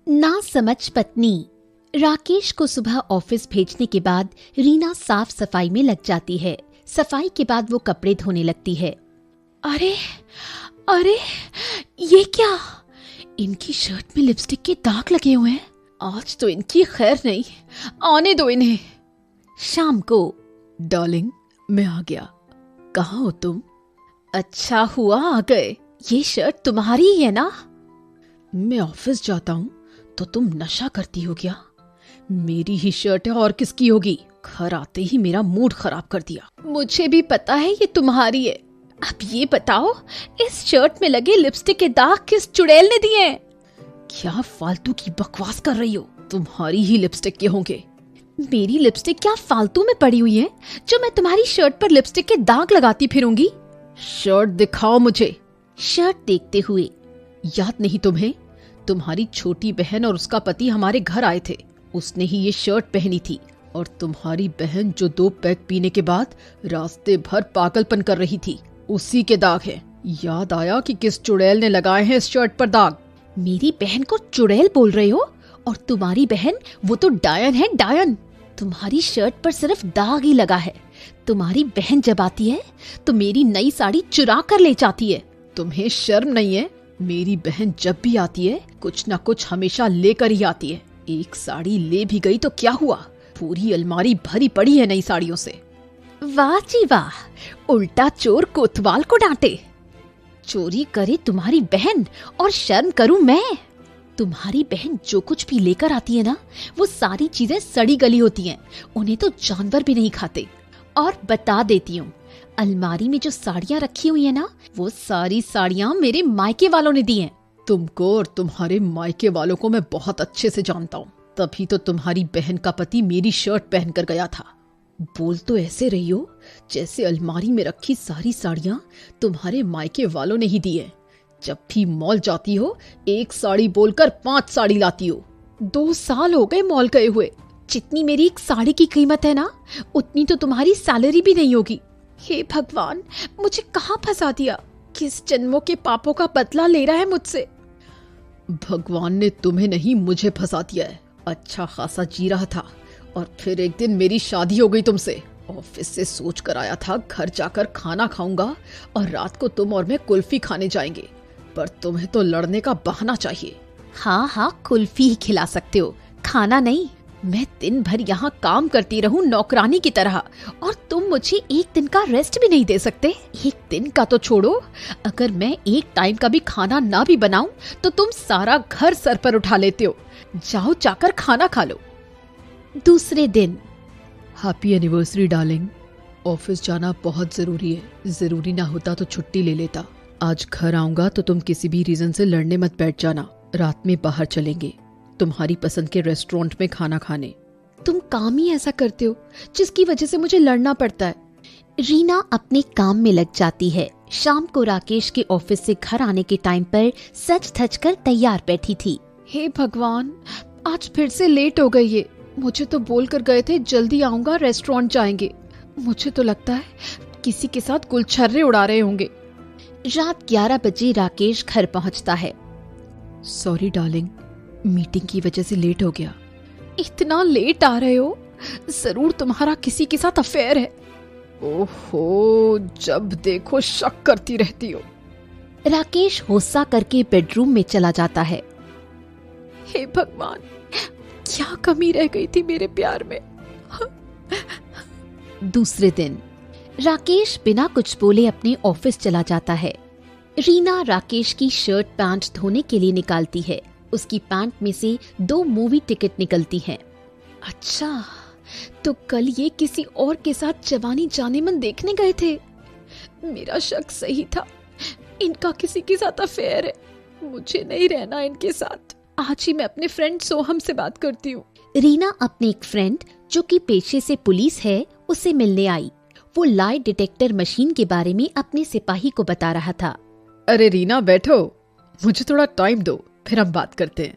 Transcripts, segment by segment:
ना समझ पत्नी। राकेश को सुबह ऑफिस भेजने के बाद रीना साफ सफाई में लग जाती है। सफाई के बाद वो कपड़े धोने लगती है। अरे अरे ये क्या, इनकी शर्ट में लिपस्टिक के दाग लगे हुए हैं। आज तो इनकी खैर नहीं, आने दो इन्हें। शाम को। डार्लिंग, मैं आ गया। कहाँ हो तुम? अच्छा हुआ आ गए। ये शर्ट तुम्हारी ही है ना? मैं ऑफिस जाता हूँ तो तुम नशा करती हो क्या? मेरी ही शर्ट है और किसकी होगी? घर आते ही मेरा मूड खराब कर दिया। मुझे भी पता है ये तुम्हारी है। अब ये बताओ, इस शर्ट में लगे लिपस्टिक के दाग किस चुड़ैल ने दिए हैं? क्या फालतू की बकवास कर रही हो? तुम्हारी ही लिपस्टिक के होंगे। मेरी लिपस्टिक क्या फालतू में पड़ी हुई है जो मैं तुम्हारी शर्ट पर लिपस्टिक के दाग लगाती फिरूंगी? शर्ट दिखाओ मुझे। शर्ट देखते हुए, याद नहीं तुम्हें? तुम्हारी छोटी बहन और उसका पति हमारे घर आए थे। उसने ही ये शर्ट पहनी थी और तुम्हारी बहन जो 2 पैग पीने के बाद रास्ते भर पागलपन कर रही थी, उसी के दाग है। याद आया कि किस चुड़ैल ने लगाए हैं इस शर्ट पर दाग। मेरी बहन को चुड़ैल बोल रहे हो? और तुम्हारी बहन वो तो डायन है, डायन। तुम्हारी शर्ट पर सिर्फ दाग ही लगा है। तुम्हारी बहन जब आती है तो मेरी नई साड़ी चुरा कर ले जाती है। तुम्हें शर्म नहीं है? मेरी बहन जब भी आती है कुछ ना कुछ हमेशा लेकर ही आती है। एक साड़ी ले भी गई तो क्या हुआ, पूरी अलमारी भरी पड़ी है नई साड़ियों से। वाह जी वाह, उल्टा चोर कोतवाल को डांटे। चोरी करे तुम्हारी बहन और शर्म करूं मैं? तुम्हारी बहन जो कुछ भी लेकर आती है ना, वो सारी चीजें सड़ी गली होती हैं। उन्हें तो जानवर भी नहीं खाते। और बता देती हूँ, अलमारी में जो साड़ियाँ रखी हुई है ना, वो सारी साड़ियाँ मेरे मायके वालों ने दी हैं। तुमको और तुम्हारे मायके वालों को मैं बहुत अच्छे से जानता हूँ। तभी तो तुम्हारी बहन का पति मेरी शर्ट पहन कर गया था। बोल तो ऐसे रही हो जैसे अलमारी में रखी सारी साड़ियाँ तुम्हारे मायके वालों ने ही दी है। जब भी मॉल जाती हो 1 साड़ी बोलकर 5 साड़ी लाती हो। 2 साल हो गए मॉल गए हुए। जितनी मेरी एक साड़ी की कीमत है ना, उतनी तो तुम्हारी सैलरी भी नहीं होगी। हे भगवान, मुझे कहाँ फंसा दिया? किस जन्मों के पापों का बदला ले रहा है मुझसे? भगवान ने तुम्हें नहीं, मुझे फंसा दिया है। अच्छा खासा जी रहा था और फिर एक दिन मेरी शादी हो गई तुमसे। ऑफिस से सोच कर आया था घर जाकर खाना खाऊंगा और रात को तुम और मैं कुल्फी खाने जाएंगे, पर तुम्हें तो लड़ने का बहाना चाहिए। हाँ हाँ, कुल्फी ही खिला सकते हो, खाना नहीं। मैं दिन भर यहाँ काम करती रहूं नौकरानी की तरह, और तुम मुझे एक दिन का रेस्ट भी नहीं दे सकते। एक दिन का तो छोड़ो, अगर मैं एक टाइम का भी खाना ना भी बनाऊं तो तुम सारा घर सर पर उठा लेते हो। जाओ जाकर खाना खा लो। दूसरे दिन। Happy anniversary darling. ऑफिस जाना बहुत जरूरी है। जरूरी ना होता तो छुट्टी ले लेता। आज घर आऊंगा तो तुम किसी भी रीजन से लड़ने मत बैठ जाना। रात में बाहर चलेंगे तुम्हारी पसंद के रेस्टोरेंट में खाना खाने। तुम काम ही ऐसा करते हो जिसकी वजह से मुझे लड़ना पड़ता है। रीना अपने काम में लग जाती है। शाम को राकेश के ऑफिस से घर आने के टाइम पर सज धज कर तैयार बैठी थी। हे भगवान, आज फिर से लेट हो गई है। मुझे तो बोल कर गए थे जल्दी आऊंगा, रेस्टोरेंट जाएंगे। मुझे तो लगता है किसी के साथ गुलछर्रे उड़ा रहे होंगे। रात 11 बजे राकेश घर पहुंचता है। सॉरी डार्लिंग, मीटिंग की वजह से लेट हो गया। इतना लेट आ रहे हो? जरूर तुम्हारा किसी के साथ अफेयर है। ओहो, जब देखो शक करती रहती हो। राकेश गुस्सा करके बेडरूम में चला जाता है। हे भगवान, क्या कमी रह गई थी मेरे प्यार में। दूसरे दिन। राकेश बिना कुछ बोले अपने ऑफिस चला जाता है। रीना राकेश की शर्ट पैंट धोने के लिए निकालती है। उसकी पैंट में से 2 मूवी टिकट निकलती हैं। अच्छा, तो कल ये किसी और के साथ जवानी जाने मन देखने गए थे। मेरा शक सही था, इनका किसी के साथ अफेयर है। मुझे नहीं रहना इनके साथ। आज ही मैं अपने फ्रेंड सोहम से बात करती हूँ। रीना अपने एक फ्रेंड जो कि पेशे से पुलिस है, उसे मिलने आई। वो लाई डिटेक्टर मशीन के बारे में अपने सिपाही को बता रहा था। अरे रीना बैठो, मुझे थोड़ा टाइम दो, फिर हम बात करते हैं।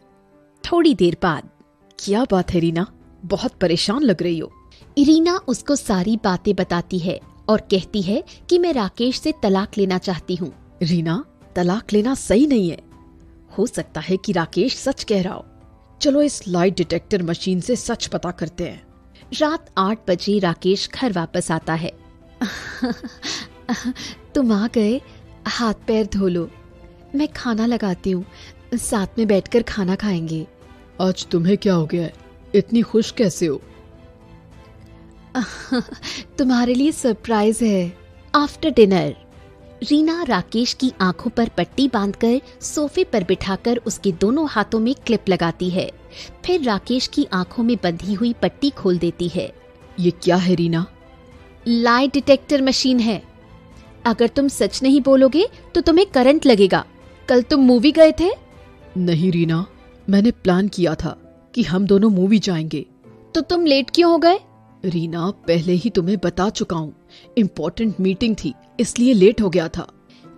थोड़ी देर बाद। क्या बात है रीना, बहुत परेशान लग रही हो। रीना उसको सारी बातें बताती है और कहती है कि मैं राकेश से तलाक लेना चाहती हूँ। रीना, तलाक लेना सही नहीं है। हो सकता है कि राकेश सच कह रहा हो। चलो इस लाइट डिटेक्टर मशीन से सच पता करते हैं। रात 8 बजे राकेश घर वापस आता है। तुम आ गए, हाथ पैर धो लो, मैं खाना लगाती हूँ, साथ में बैठकर खाना खाएंगे। आज तुम्हें क्या हो गया है, इतनी खुश कैसे हो? तुम्हारे लिए सरप्राइज है। आफ्टर डिनर रीना राकेश की आंखों पर पट्टी बांधकर सोफे पर बिठाकर उसके दोनों हाथों में क्लिप लगाती है। फिर राकेश की आंखों में बंधी हुई पट्टी खोल देती है। ये क्या है रीना? लाई डिटेक्टर मशीन है। अगर तुम सच नहीं बोलोगे तो तुम्हें करंट लगेगा। कल तुम मूवी गए थे? नहीं रीना, मैंने प्लान किया था कि हम दोनों मूवी जाएंगे। तो तुम लेट क्यों हो गए? रीना, पहले ही तुम्हें बता चुका हूँ, इम्पोर्टेंट मीटिंग थी इसलिए लेट हो गया था।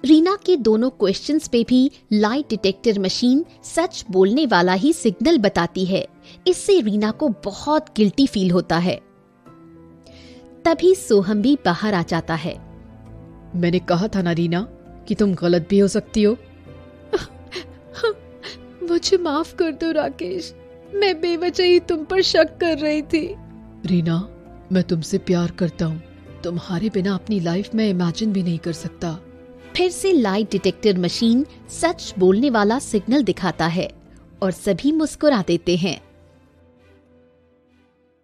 रीना के दोनों क्वेश्चंस पे भी लाई डिटेक्टर मशीन सच बोलने वाला ही सिग्नल बताती है। इससे रीना को बहुत गिल्टी फील होता है। तभी सोहम भी बाहर आ जाता है। मैंने कहा था ना रीना कि तुम गलत भी हो सकती हो। मुझे माफ कर दो राकेश, मैं बेवजह ही तुम पर शक कर रही थी। रीना, मैं तुमसे प्यार करता हूँ, तुम्हारे बिना अपनी लाइफ में इमेजिन भी नहीं कर सकता। फिर से लाई डिटेक्टर मशीन सच बोलने वाला सिग्नल दिखाता है और सभी मुस्कुरा देते हैं।